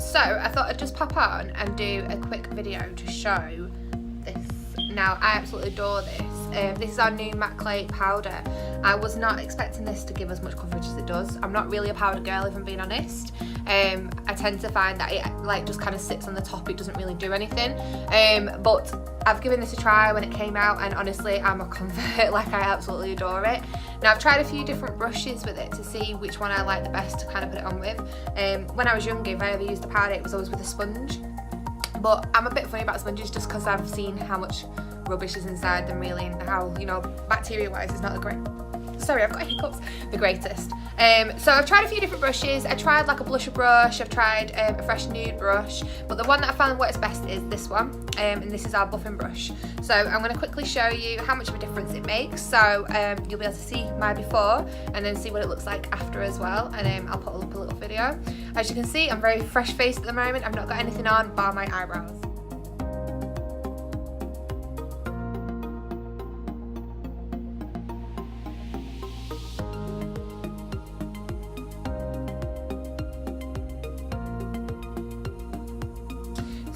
So I thought I'd just pop on and do a quick video to show this. Now, I absolutely adore this. This is our new matte clay powder. I was not expecting this to give as much coverage as it does. I'm not really a powder girl, if I'm being honest. I tend to find that it just kind of sits on the top, it doesn't really do anything. But I've given this a try when it came out, and honestly I'm a convert. Like, I absolutely adore it. Now, I've tried a few different brushes with it to see which one I like the best to kind of put it on with. When I was younger, if I ever used a powder, it was always with a sponge. But I'm a bit funny about sponges just because I've seen how much rubbish is inside them, really, and how, you know, bacteria wise it's not the great. Sorry, I've got hiccups. The greatest. So I've tried a few different brushes. I tried like a blusher brush, I've tried a fresh nude brush, but the one that I found works best is this one, and this is our buffing brush. So I'm going to quickly show you how much of a difference it makes. So you'll be able to see my before and then see what it looks like after as well, and I'll put up a little video. As you can see, I'm very fresh faced at the moment. I've not got anything on bar my eyebrows.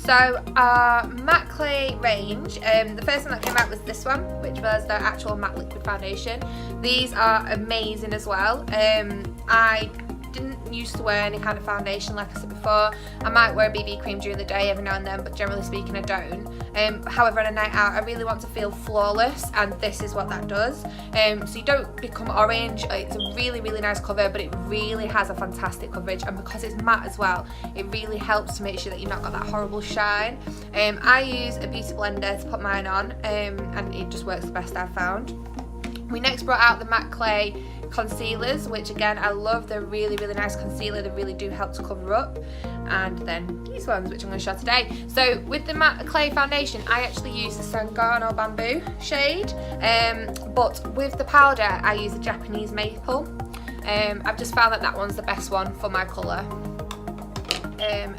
So our matte clay range, the first one that came out was this one, which was the actual matte liquid foundation. These are amazing as well. I didn't used to wear any kind of foundation, like I said before. I might wear a BB cream during the day every now and then, but generally speaking I don't. However, on a night out I really want to feel flawless, and this is what that does. So you don't become orange. It's a really nice cover, but it really has a fantastic coverage, and because it's matte as well, it really helps to make sure that you've not got that horrible shine. I use a beauty blender to put mine on, and it just works the best I've found. We next brought out the matte clay concealers, which again I love. They're really nice concealer. They really do help to cover up. And then these ones, which I'm going to show today. So with the matte clay foundation, I actually use the Sangano Bamboo shade, but with the powder I use the Japanese Maple. I've just found that one's the best one for my colour.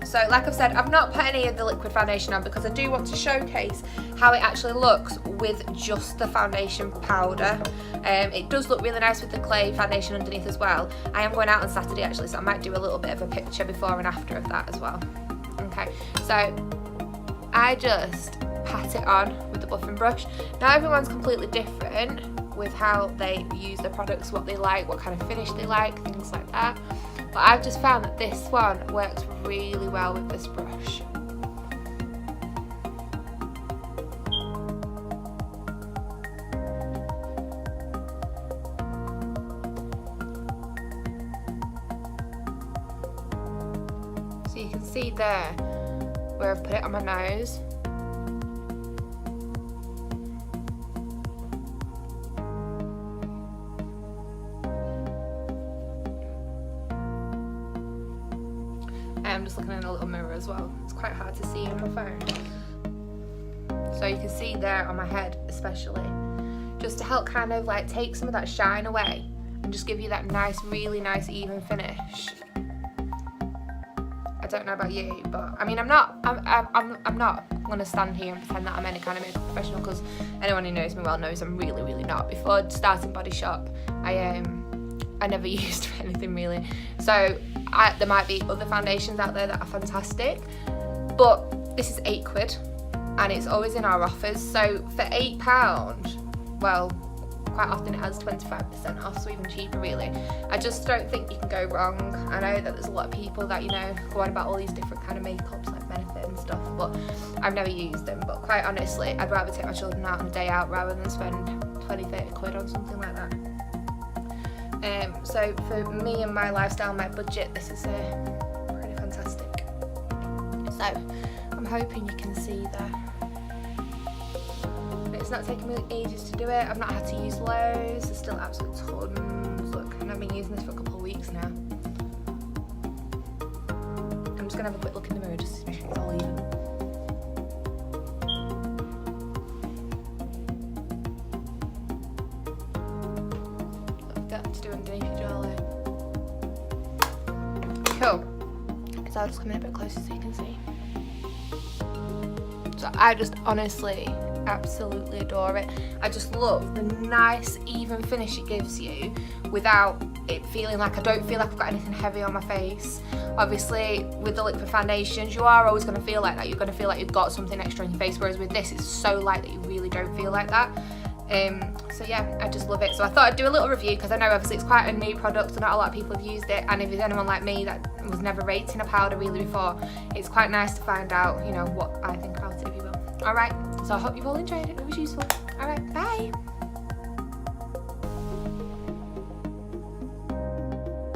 So like I've said, I've not put any of the liquid foundation on because I do want to showcase how it actually looks with just the foundation powder. It does look really nice with the clay foundation underneath as well. I am going out on Saturday actually, so I might do a little bit of a picture before and after of that as well. Okay, so I just pat it on with the buffing brush. Now everyone's completely different with how they use their products, what they like, what kind of finish they like, things like that. But I've just found that this one works really well with this brush. So you can see there where I've put it on my nose. I'm just looking in a little mirror as well. It's quite hard to see on my phone. So you can see there on my head especially, just to help kind of like take some of that shine away and just give you that nice, really nice even finish. I don't know about you, but I mean I'm not gonna stand here and pretend that I'm any kind of makeup professional, because anyone who knows me well knows I'm really not. Before starting Body Shop, I never used anything really. So there might be other foundations out there that are fantastic, but this is £8 and it's always in our offers. So for £8, well, quite often it has 25% off, so even cheaper really. I just don't think you can go wrong. I know that there's a lot of people that, you know, go on about all these different kind of makeups like Benefit and stuff, but I've never used them. But quite honestly, I'd rather take my children out on a day out rather than spend 20-30 on something like that. So for me and my lifestyle, my budget, this is pretty fantastic. So I'm hoping you can see there. It's not taking me ages to do it. I've not had to use loads. There's still absolute tons. Look, and I've been using this for a couple of weeks now. I'm just gonna have a quick look in the mirror just to make sure it's all even. To do underneath your jawline. Cool. So I'll just come in a bit closer so you can see. So I just honestly absolutely adore it. I just love the nice even finish it gives you without it feeling like, I don't feel like I've got anything heavy on my face. Obviously with the liquid foundations you are always going to feel like that, you're going to feel like you've got something extra on your face, whereas with this it's so light that you really don't feel like that. So yeah, I just love it. So I thought I'd do a little review because I know obviously it's quite a new product and not a lot of people have used it, and if there's anyone like me that was never rating a powder really before, it's quite nice to find out, you know, what I think about it, if you will. Alright, so I hope you've all enjoyed it, it was useful. Alright, bye!